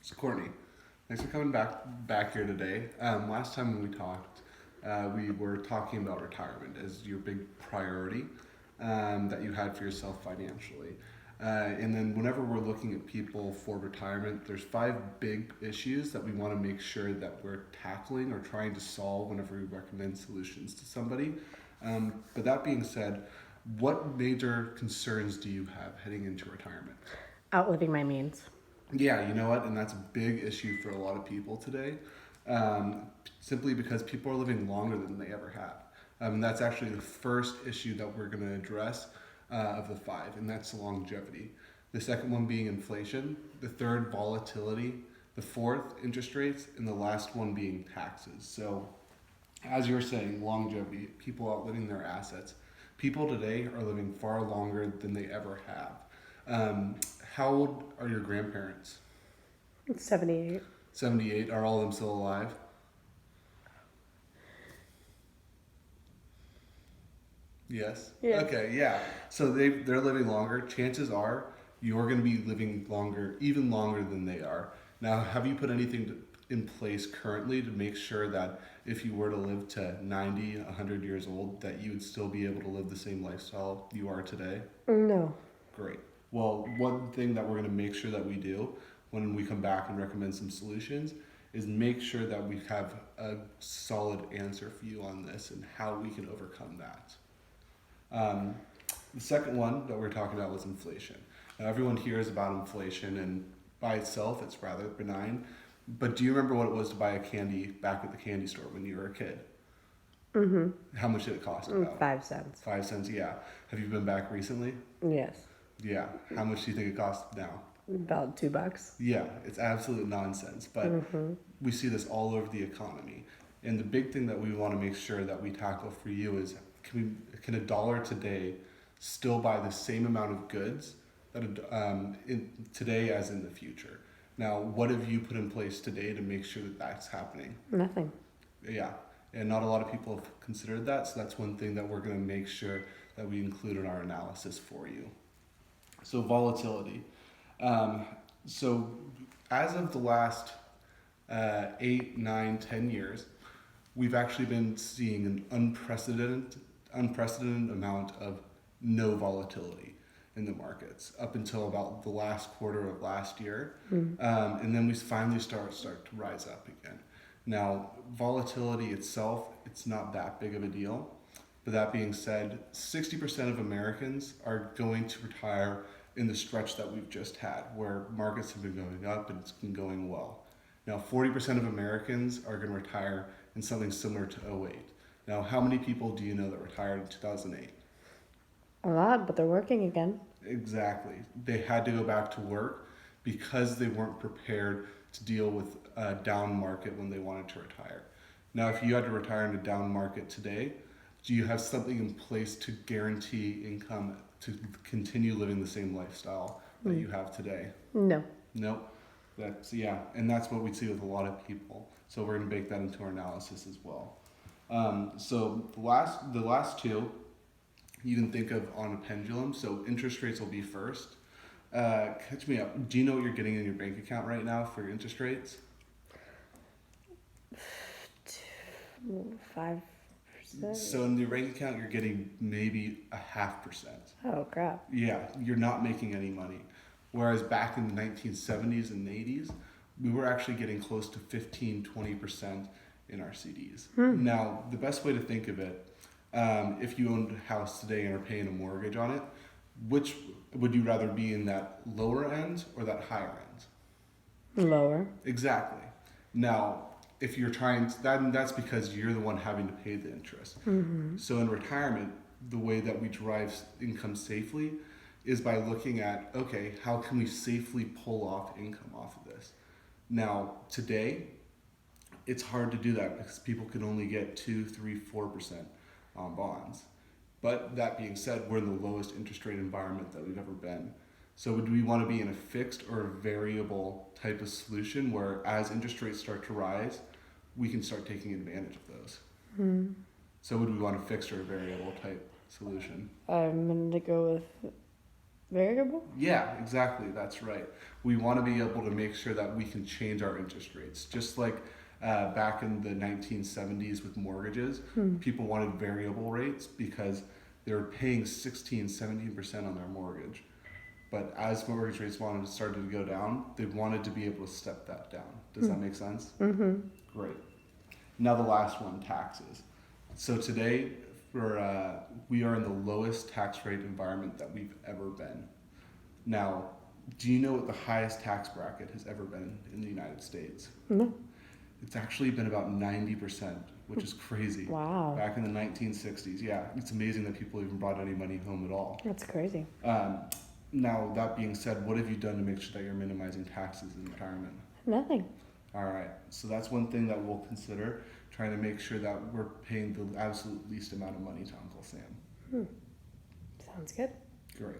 It's Courtney. Thanks for coming back here today. Last time when we talked, we were talking about retirement as your big priority that you had for yourself financially. And then whenever we're looking at people for retirement, there's five big issues that we want to make sure that we're tackling or trying to solve whenever we recommend solutions to somebody. But that being said, what major concerns do you have heading into retirement? Outliving my means. Yeah, you know what? And that's a big issue for a lot of people today, simply because people are living longer than they ever have. That's actually the first issue that we're going to address of the five, and that's longevity. The second one being inflation, the third, volatility, the fourth, interest rates, and the last one being taxes. So, as you're saying, longevity, people outliving their assets. People today are living far longer than they ever have. Um, how old are your grandparents? It's 78. 78. Are all of them still alive? Yes. Yeah. Okay, yeah. So they're living longer. Chances are you're going to be living longer, even longer than they are. Now, have you put anything in place currently to make sure that if you were to live to 90, 100 years old, that you would still be able to live the same lifestyle you are today? No. Great. Well, one thing that we're going to make sure that we do when we come back and recommend some solutions is make sure that we have a solid answer for you on this and how we can overcome that. Um, the second one that we're talking about was inflation. Now, everyone hears about inflation, and by itself, it's rather benign. But do you remember what it was to buy a candy back at the candy store when you were a kid? Mm-hmm. How much did it cost about? 5 cents. 5 cents, yeah. Have you been back recently? Yes. Yeah. How much do you think it costs now? About $2. Yeah, it's absolute nonsense. But we see this all over the economy. And the big thing that we want to make sure that we tackle for you is can a dollar today still buy the same amount of goods that today as in the future? Now, what have you put in place today to make sure that that's happening? Nothing. Yeah, and not a lot of people have considered that, so that's one thing that we're going to make sure that we include in our analysis for you. So volatility. Um, so as of the last 8, 9, 10 years, we've actually been seeing an unprecedented amount of no volatility in the markets up until about the last quarter of last year, and then we finally start to rise up again. Now, volatility itself, it's not that big of a deal. But that being said, 60% of Americans are going to retire in the stretch that we've just had, where markets have been going up and it's been going well. Now, 40% of Americans are going to retire in something similar to '08. Now, how many people do you know that retired in 2008? A lot, but they're working again. Exactly. They had to go back to work because they weren't prepared to deal with a down market when they wanted to retire. Now, if you had to retire in a down market today, do you have something in place to guarantee income to continue living the same lifestyle that you have today? No. Nope. Yeah, and that's what we see with a lot of people. So we're going to bake that into our analysis as well. So the last two you can think of on a pendulum. So interest rates will be first. Catch me up. Do you know what you're getting in your bank account right now for interest rates? 5%. So in your bank account, you're getting maybe 0.5%. Oh, crap. Yeah, you're not making any money. Whereas back in the 1970s and 80s, we were actually getting close to 15-20% in our CDs. Now, the best way to think of it, if you owned a house today and are paying a mortgage on it, which would you rather be in that lower end or that higher end? Lower. Exactly. Now, if you're trying to, that's because you're the one having to pay the interest. So in retirement, the way that we derive income safely is by looking at, okay, how can we safely pull off income off of this? Now, today, it's hard to do that because people can only get 2, 3, 4% on bonds. But that being said, we're in the lowest interest rate environment that we've ever been. So do we want to be in a fixed or a variable type of solution where as interest rates start to rise, we can start taking advantage of those? So would we want a fixed or a variable type solution? I'm going to go with Variable? Yeah, exactly. That's right. We want to be able to make sure that we can change our interest rates. Just like back in the 1970s with mortgages, people wanted variable rates because they were paying 16, 17% on their mortgage. But as mortgage rates started to go down, they wanted to be able to step that down. Does that make sense? Mm-hmm. Great. Now the last one, taxes. So today, we are in the lowest tax rate environment that we've ever been. Now, do you know what the highest tax bracket has ever been in the United States? No. It's actually been about 90%, which is crazy. Wow. Back in the 1960s, yeah, it's amazing that people even brought any money home at all. That's crazy. Now, that being said, what have you done to make sure that you're minimizing taxes in retirement? Nothing. All right, so that's one thing that we'll consider, trying to make sure that we're paying the absolute least amount of money to Uncle Sam. Sounds good. Great.